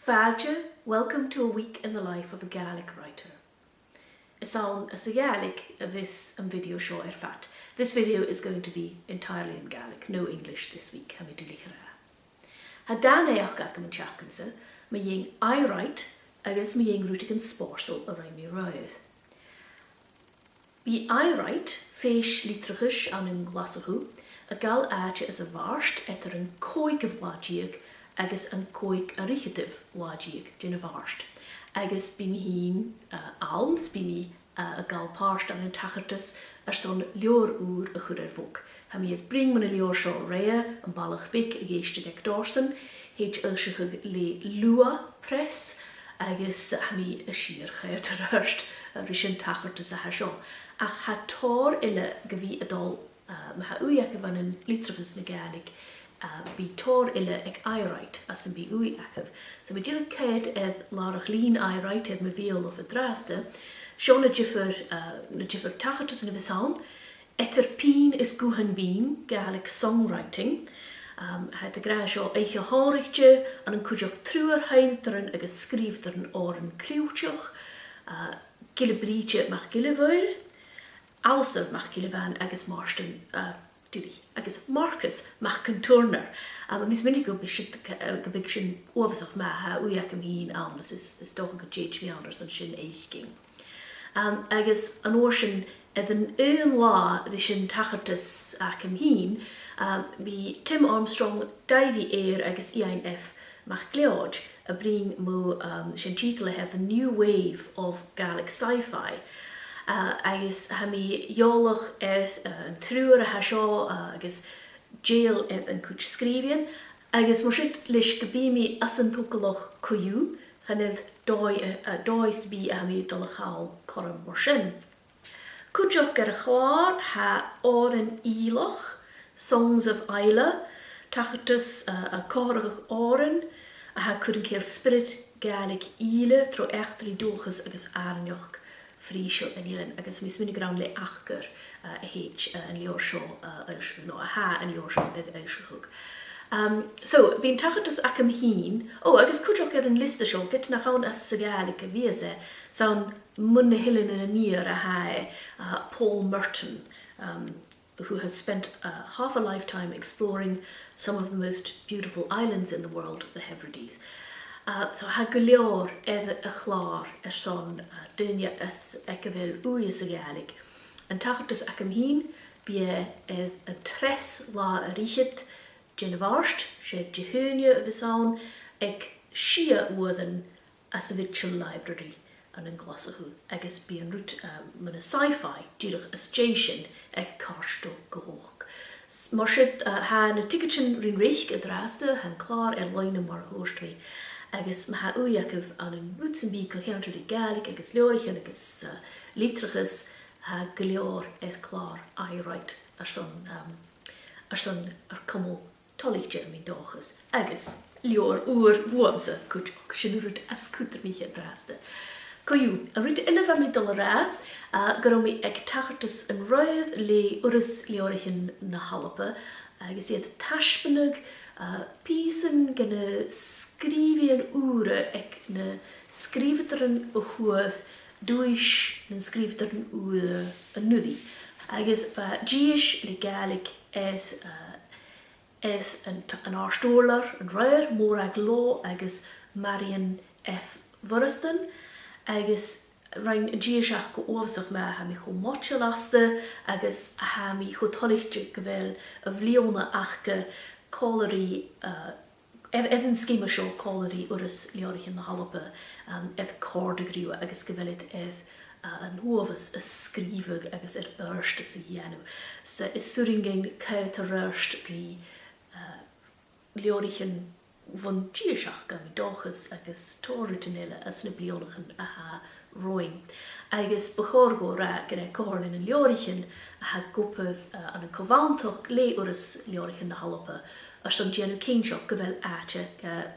Faoilleach, welcome to a week in the life of a Gaelic writer. As a Gaelic of this video show fat. This video is going to be entirely in Gaelic, no English this week. Hadanach ac yn tiacansa, mae yng I-write agus mae yng rwytig yn sporsel o rai mi roedd. Bi I-write feis litrachus an yn glasachw, a gal aatje is a varst etter een koik of wajiag agus een koik a richetiv wajiag din a varst. Agus bi mi hien alns bi mi a gal parst an een tachertus son leor oer a chud vok. Ha mi het bring man a leor seo rea an balach big a geiste gek dorsen, heet ulsige le lua press, agus ha mi a sier geir ter hurst a rishin tachertus a ha seo. A ha tor ille gevi adol ma ha uiake van een litrachus na Gaelic bi tor ille ag I-write as yn bi uiakef. So ma dil ced edd larach lin I-write edd ma veel of a draste, sio na jiffer tachertus na visan, etter pien is guhan bien, Gaelic songwriting, het de gra sio eiche horichtje an een kujach truer heinteren agus skrifteren oren kliwtjoch, gille brietje mag gille vuil, Alster mag gille van agus marsten, agus Marcus mag kan turner. Mis minnig go big sin overzag ma ha uiak am hien aan, is toch een gejage mi anders an sin eisking. Agus an oorsin edd een la di sin tachertus ac am hien, bi Tim Armstrong Davy Air agus INF mag gleod a bring mo sin titel have a new wave of Gaelic sci-fi. Agus ha mi jolach es een truer ha seo agus jail et een kuch skrivien agus mar sit lis gebi mi as een tokelach koju ganef dois bi ha mi dolachal korum mar sin. Kujoch ger chlar ha oren ilach, Songs of Isla, tachertus a korach oren, a ha kudden keer spirit Gaelic ile tro echtri dochus agus arnjoch. Friesio yn Ilan, agus mis mynd i grawn le achgar a heich yn lior sio ysgrifennu, no, a ha yn lior sio bydd ysgrifennu. So, bi'n tachertus ac am hyn, agus cwdroch yn lista sio, gyda na chawn as Gaelic a fiese, sawn mwyn hilyn yn y nir a hae Paul Merton, who has spent half a lifetime exploring some of the most beautiful islands in the world, the Hebrides. So ha gylior edd y chlar son dynia as ecafel wy ys y Gaelic. Yn tachertus ac am hyn, bie edd y tres la y richit gyn y farst, sef jeheunia y fysawn, ag sia wydden as y virtual library yn glasachw, agos bi yn rwt mynd y sci-fi, dyrach as jason ag karsto gyhoch. Mar sydd ha na ticketin ryn reich gydraste, han klar loin mar hoostri, agus ma ha uiakef an een rutsenbi coheanter de Gaelic agus leorichen agus litrachus ha gelior eth klar I-write son kummel tollichtje mi dochus agus leor oer woamse kut sin rut as kutter mi draste. Koju, a rut ille mi dollara garom mi ag tachertus yn roedd le urus leorichen na halape agus iad tashbenig Pisen gynne skrivien ure ek ne skriveteren o huoth duis men skriveteren ure a nuddi. Agus va gies le Gaelic es an arstorler an reur mor ag lo agus Marian F. Wursten agus rein giesach go oversach me ha mi go motje laste agus ha mi go tollichtje gewel a vlione achke Collery, edden schema seo collery urus leorich in na halape edd cord agriw agus gyfelid edd an huofus a skrivig agus urst as a hienu. So is suringen caut a rurst ri leorichen von giesach gan dochus agus torritinille as na blionachen a ha roing. Agus bechorgo ra gyda corn in leorichen a ha gopydd an y cofantoch le urus leorichen na halape son genu keinjoch gyfel aatje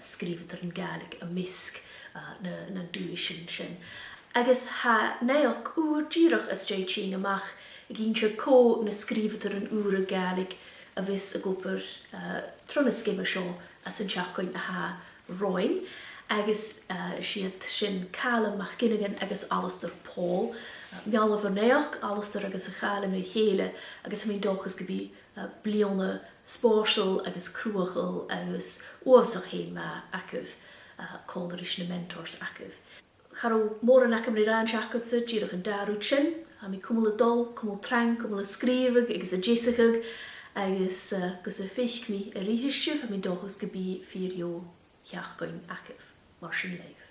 skrifter yn Gaelic a misg na duishin sin. Agus ha neoch oer girach as jay ching amach gintje ko na skrifter yn oer Gaelic a vis a goper tronne skimmer seo as yn chacoin a ha roin. agus siad sin Callum MacGinnigan agus Alistair Paul. Meall verneach, Alistair agus a chaile mé chéile agus mé dochas go bí blianna spórsel agus cruachil agus uasach hé ma acah cónaris na mentors acah. Charó mór an acam rán seachgatsa díirech an darú sin, a mi cumla dul, cumla trang, cumla scríbh agus a jésachag agus gus a féic mi a líhiisiú a mi dochas go bí fírio cheachgain acah mar sin leif.